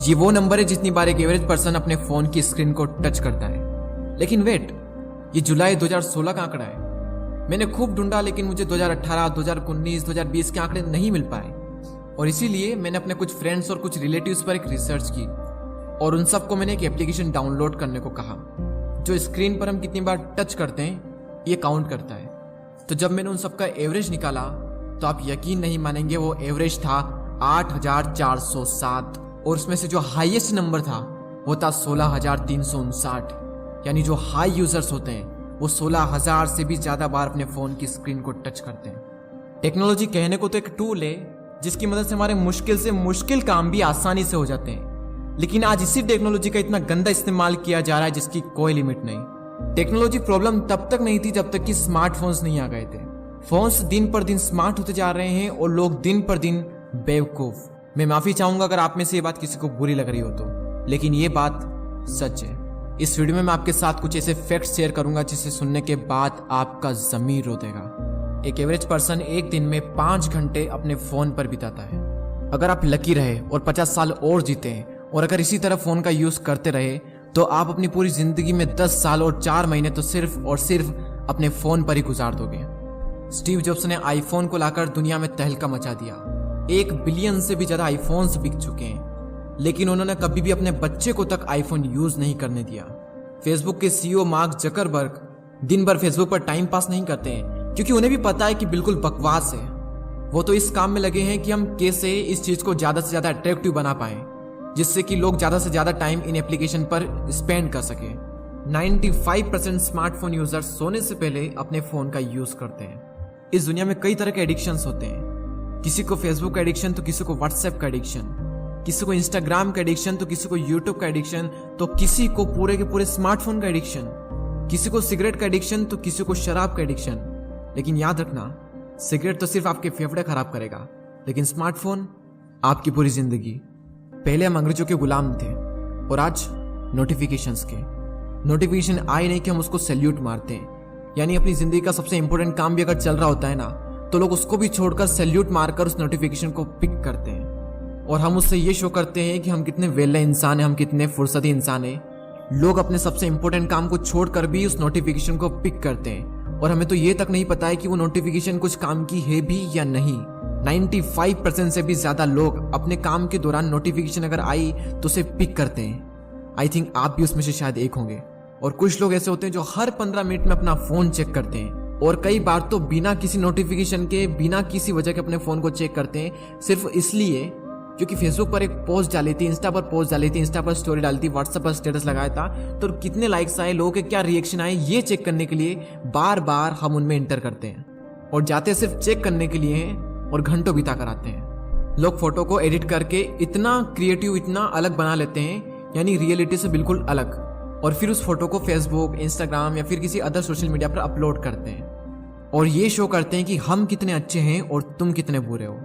ये वो नंबर है जितनी बार एक एवरेज पर्सन अपने फोन की स्क्रीन को टच करता है। लेकिन वेट, ये जुलाई 2016 का आंकड़ा है। मैंने खूब ढूंढा लेकिन मुझे 2018, 2019, 2020 के आंकड़े नहीं मिल पाए और इसीलिए मैंने अपने कुछ फ्रेंड्स और कुछ रिलेटिव्स पर एक रिसर्च की और उन सबको मैंने एक एप्लीकेशन डाउनलोड करने को कहा जो स्क्रीन पर हम कितनी बार टच करते हैं ये काउंट करता है। तो जब मैंने उन सबका एवरेज निकाला तो आप यकीन नहीं मानेंगे, वो एवरेज था 8407 और उसमें से जो हाईएस्ट नंबर था वो था 16359। यानी जो हाई यूजर्स होते हैं वो 16000 से भी ज्यादा बार अपने फोन की स्क्रीन को टच करते हैं। टेक्नोलॉजी कहने को तो एक टूल है जिसकी मदद से हमारे मुश्किल से मुश्किल काम भी आसानी से हो जाते हैं, लेकिन आज इसी टेक्नोलॉजी का इतना गंदा इस्तेमाल किया जा रहा है जिसकी कोई लिमिट नहीं। टेक्नोलॉजी प्रॉब्लम तब तक नहीं थी जब तक कि स्मार्टफोन्स नहीं आ गए थे। फोन्स दिन पर दिन स्मार्ट होते जा रहे हैं और लोग दिन पर दिन बेवकूफ। मैं माफी चाहूंगा अगर आप में से ये बात किसी को बुरी लग रही हो तो, लेकिन ये बात सच है। इस वीडियो में मैं आपके साथ कुछ ऐसे फैक्ट्स शेयर करूंगा जिसे सुनने के बाद आपका ज़मीर रो देगा। एक एवरेज पर्सन एक दिन में 5 घंटे अपने फोन पर बिताता है। अगर आप लकी रहे और 50 साल और जीते हैं और अगर इसी तरह फोन का यूज करते रहे तो आप अपनी पूरी जिंदगी में 10 साल और 4 महीने तो सिर्फ और सिर्फ अपने फोन पर ही गुजार दोगे। स्टीव जॉब्स ने आईफोन को लाकर दुनिया में तहलका मचा दिया। 1 बिलियन से भी ज्यादा आईफोन्स बिक चुके हैं, लेकिन उन्होंने कभी भी अपने बच्चे को तक आईफोन यूज नहीं करने दिया। फेसबुक के सीईओ मार्क जकरबर्ग दिन भर फेसबुक पर टाइम पास नहीं करते हैं क्योंकि उन्हें भी पता है कि बिल्कुल बकवास है। वो तो इस काम में लगे हैं कि हम कैसे इस चीज को ज्यादा से ज्यादा अट्रैक्टिव बना पाए जिससे कि लोग ज्यादा से ज्यादा टाइम इन एप्लीकेशन पर स्पेंड कर सके। 95% स्मार्टफोन यूजर्स सोने से पहले अपने फोन का यूज करते हैं। इस दुनिया में कई तरह के एडिक्शंस होते हैं। किसी को फेसबुक का एडिक्शन तो किसी को व्हाट्सएप का एडिक्शन, किसी को इंस्टाग्राम का एडिक्शन तो किसी को यूट्यूब का एडिक्शन, तो किसी को पूरे के पूरे स्मार्टफोन का एडिक्शन, किसी को सिगरेट का एडिक्शन तो किसी को शराब का एडिक्शन। लेकिन याद रखना, सिगरेट तो सिर्फ आपके फेफड़े खराब करेगा, लेकिन स्मार्टफोन आपकी पूरी जिंदगी। पहले हम अंग्रेजों के गुलाम थे और आज नोटिफिकेशंस के। नोटिफिकेशन आए नहीं कि हम उसको सैल्यूट मारते हैं। यानी अपनी जिंदगी का सबसे इंपॉर्टेंट काम भी अगर चल रहा होता है ना तो लोग उसको भी छोड़कर सैल्यूट मारकर उस नोटिफिकेशन को पिक करते हैं और हम उससे ये शो करते हैं कि हम कितने वेले इंसान हैं, हम कितने फुर्सती इंसान हैं। लोग अपने सबसे इंपॉर्टेंट काम को छोड़कर भी उस नोटिफिकेशन को पिक करते हैं और हमें तो ये तक नहीं पता है कि वो नोटिफिकेशन कुछ काम की है भी या नहीं। 95% से भी ज्यादा लोग अपने काम के दौरान नोटिफिकेशन अगर आई तो उसे पिक करते हैं। आई थिंक आप भी उसमें से शायद एक होंगे। और कुछ लोग ऐसे होते हैं जो हर 15 मिनट में अपना फोन चेक करते हैं और कई बार तो बिना किसी नोटिफिकेशन के, बिना किसी वजह के अपने फोन को चेक करते हैं, सिर्फ इसलिए क्योंकि फेसबुक पर एक पोस्ट डाली थी, इंस्टा पर पोस्ट डाली थी, इंस्टा पर स्टोरी डाली थी, व्हाट्सएप पर स्टेटस लगाया था, तो कितने लाइक्स आए, लोगों के क्या रिएक्शन आए, ये चेक करने के लिए बार बार हम उनमें एंटर करते हैं और जाते सिर्फ चेक करने के लिए हैं और घंटों बिता कर आते हैं। लोग फोटो को एडिट करके इतना क्रिएटिव, इतना अलग बना लेते हैं, यानी रियलिटी से बिल्कुल अलग, और फिर उस फोटो को फेसबुक, इंस्टाग्राम या फिर किसी अदर सोशल मीडिया पर अपलोड करते हैं और ये शो करते हैं कि हम कितने अच्छे हैं और तुम कितने बुरे हो।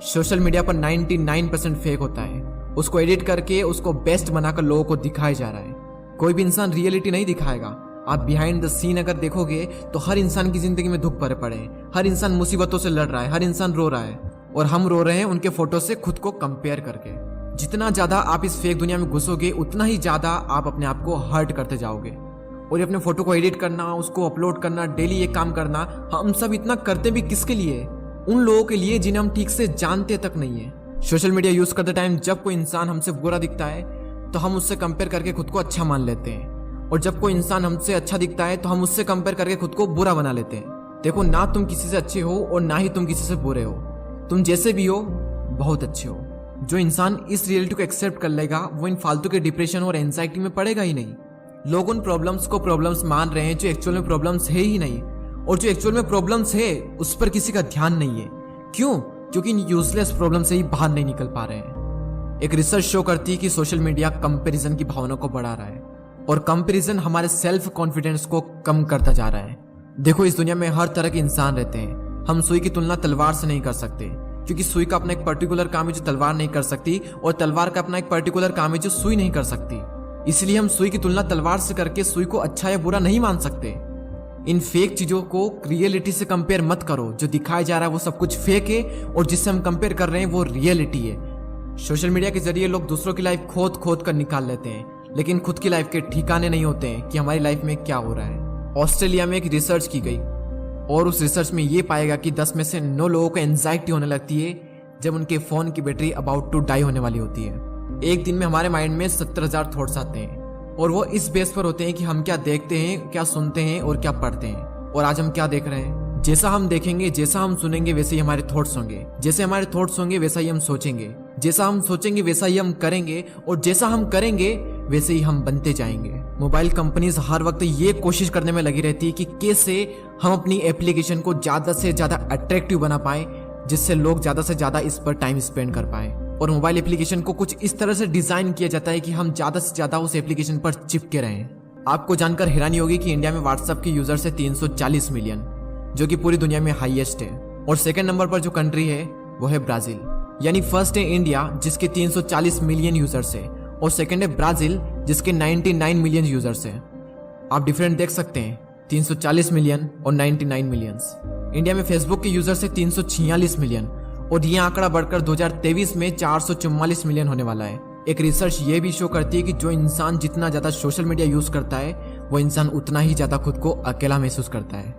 सोशल मीडिया पर 99% फेक होता है। उसको एडिट करके उसको बेस्ट बनाकर लोगों को दिखाया जा रहा है। कोई भी इंसान रियलिटी नहीं दिखाएगा। आप बिहाइंड द सीन अगर देखोगे तो हर इंसान की जिंदगी में दुख भरे पड़े हैं, हर इंसान मुसीबतों से लड़ रहा है, हर इंसान रो रहा है और हम रो रहे हैं उनके फोटो से खुद को कंपेयर करके। जितना ज्यादा आप इस फेक दुनिया में घुसोगे उतना ही ज्यादा आप अपने आप को हर्ट करते जाओगे। और अपने फोटो को एडिट करना, उसको अपलोड करना, डेली ये काम करना, हम सब इतना करते भी किसके लिए? उन लोगों के लिए जिन्हें हम ठीक से जानते तक नहीं है। सोशल मीडिया यूज करते टाइम जब कोई इंसान हमसे बुरा दिखता है तो हम उससे कंपेयर करके खुद को अच्छा मान लेते हैं और जब कोई इंसान हमसे अच्छा दिखता है तो हम उससे कंपेयर करके खुद को बुरा बना लेते हैं। देखो, ना तुम किसी से अच्छे हो और ना ही तुम किसी से बुरे हो। तुम जैसे भी हो बहुत अच्छे हो। जो इंसान इस रियलिटी को एक्सेप्ट कर लेगा वो इन फालतू के डिप्रेशन और एंजाइटी में पड़ेगा ही नहीं। लोग उन प्रॉब्लम्स को प्रॉब्लम्स मान रहे हैं जो एक्चुअल में प्रॉब्लम्स है ही नहीं, और जो एक्चुअल में प्रॉब्लम्स है उस पर किसी का ध्यान नहीं है। क्यों? क्योंकि इन यूजलेस प्रॉब्लम से ही बाहर नहीं निकल पा रहे हैं। एक रिसर्च शो करती है कि सोशल मीडिया कंपैरिजन की भावना को बढ़ा रहा है और कंपैरिजन हमारे सेल्फ कॉन्फिडेंस को कम करता जा रहा है। देखो, इस दुनिया में हर तरह के इंसान रहते हैं। हम सुई की तुलना तलवार से नहीं कर सकते क्योंकि सुई का अपना एक पर्टिकुलर काम है जो तलवार नहीं कर सकती और तलवार का अपना एक पर्टिकुलर काम है जो सुई नहीं कर सकती। इसलिए हम सुई की तुलना तलवार से करके सुई को अच्छा या बुरा नहीं मान सकते। इन फेक चीजों को रियलिटी से कंपेयर मत करो। जो दिखाया जा रहा है वो सब कुछ फेक है और जिससे हम कंपेयर कर रहे हैं वो रियलिटी है। सोशल मीडिया के जरिए लोग दूसरों की लाइफ खोद खोद कर निकाल लेते हैं, लेकिन खुद की लाइफ के ठिकाने नहीं होते हैं कि हमारी लाइफ में क्या हो रहा है। ऑस्ट्रेलिया में एक रिसर्च की गई और उस रिसर्च में ये पाएगा कि 10 में से 9 लोगों को एंजाइटी होने लगती है जब उनके फोन की बैटरी अबाउट टू डाई होने वाली होती है। एक दिन में हमारे माइंड में 70,000 थॉट्स आते हैं और वो इस बेस पर होते हैं कि हम क्या देखते हैं, क्या सुनते हैं और क्या पढ़ते हैं। और आज हम क्या देख रहे हैं? जैसा हम देखेंगे, जैसा हम सुनेंगे, वैसे ही हमारे थॉट्स होंगे। जैसे हमारे थॉट्स होंगे वैसा ही हम सोचेंगे, जैसा हम सोचेंगे वैसा ही हम करेंगे, और जैसा हम करेंगे वैसे ही हम बनते जाएंगे। मोबाइल कंपनीज हर वक्त ये कोशिश करने में लगी रहती है कि कैसे हम अपनी एप्लीकेशन को ज्यादा से ज्यादा अट्रैक्टिव बना पाए, जिससे लोग ज्यादा से ज्यादा इस पर टाइम स्पेंड कर पाए। और मोबाइल एप्लीकेशन को कुछ इस तरह से डिजाइन किया जाता है कि हम ज्यादा से ज्यादा उस एप्लीकेशन पर चिपके रहें। आपको जानकर हैरानी होगी कि इंडिया में व्हाट्सएप के यूजर्स है 340 मिलियन, जो कि पूरी दुनिया में हाईएस्ट है। और सेकंड नंबर पर जो कंट्री है वो है ब्राजील। यानी फर्स्ट है इंडिया जिसके 340 मिलियन यूजर्स है, और सेकंड है ब्राजील जिसके 99 मिलियन यूजर्स है। आप डिफरेंट देख सकते हैं, 340 मिलियन और 99 मिलियंस। इंडिया में फेसबुक के यूजर्स है 346 मिलियन, और यह आंकड़ा बढ़कर 2023 में 444 मिलियन होने वाला है। एक रिसर्च ये भी शो करती है कि जो इंसान जितना ज्यादा सोशल मीडिया यूज करता है वो इंसान उतना ही ज्यादा खुद को अकेला महसूस करता है।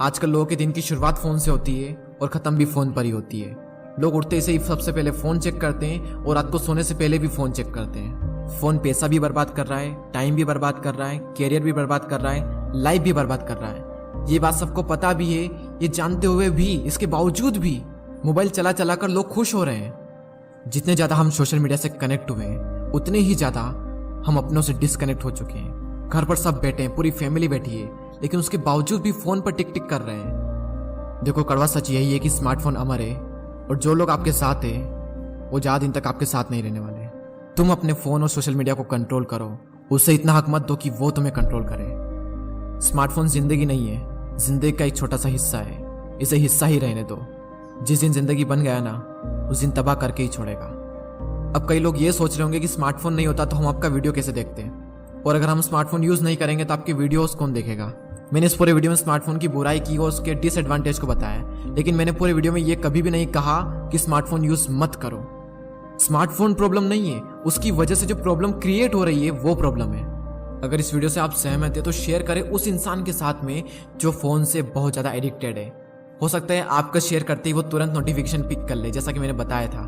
आजकल लोगों के दिन की शुरुआत फोन से होती है और खत्म भी फोन पर ही होती है। लोग उठते से ही सबसे पहले फोन चेक करते हैं और रात को सोने से पहले भी फोन चेक करते हैं। फोन पैसा भी बर्बाद कर रहा है, टाइम भी बर्बाद कर रहा है, कैरियर भी बर्बाद कर रहा है, लाइफ भी बर्बाद कर रहा है। ये बात सबको पता भी है। ये जानते हुए भी, इसके बावजूद भी मोबाइल चला चला कर लोग खुश हो रहे हैं। जितने ज्यादा हम सोशल मीडिया से कनेक्ट हुए हैं उतने ही ज्यादा हम अपनों से डिस्कनेक्ट हो चुके हैं। घर पर सब बैठे हैं, पूरी फैमिली बैठी है, लेकिन उसके बावजूद भी फोन पर टिक टिक कर रहे हैं। देखो, कड़वा सच यही है कि स्मार्टफोन अमर है, और जो लोग आपके साथ है वो ज्यादा दिन तक आपके साथ नहीं रहने वाले। तुम अपने फोन और सोशल मीडिया को कंट्रोल करो, उससे इतना हक मत दो कि वो तुम्हें कंट्रोल करे। स्मार्टफोन जिंदगी नहीं है, जिंदगी का एक छोटा सा हिस्सा है, इसे हिस्सा ही रहने दो। जिस दिन जिंदगी बन गया ना, उस दिन तबाह करके ही छोड़ेगा। अब कई लोग ये सोच रहे होंगे कि स्मार्टफोन नहीं होता तो हम आपका वीडियो कैसे देखते हैं, और अगर हम स्मार्टफोन यूज नहीं करेंगे तो आपके वीडियोस कौन देखेगा। मैंने इस पूरे वीडियो में स्मार्टफोन की बुराई की और उसके डिसएडवांटेज को बताया, लेकिन मैंने पूरे वीडियो में ये कभी भी नहीं कहा कि स्मार्टफोन यूज मत करो। स्मार्टफोन प्रॉब्लम नहीं है, उसकी वजह से जो प्रॉब्लम क्रिएट हो रही है वो प्रॉब्लम है। अगर इस वीडियो से आप सहमत हैं तो शेयर करें उस इंसान के साथ में जो फोन से बहुत ज्यादा एडिक्टेड है। हो सकता है आपका शेयर करते ही वो तुरंत नोटिफिकेशन पिक कर ले, जैसा कि मैंने बताया था।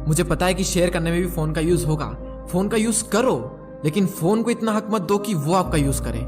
मुझे पता है कि शेयर करने में भी फोन का यूज होगा। फोन का यूज करो, लेकिन फोन को इतना हक मत दो कि वो आपका यूज करे।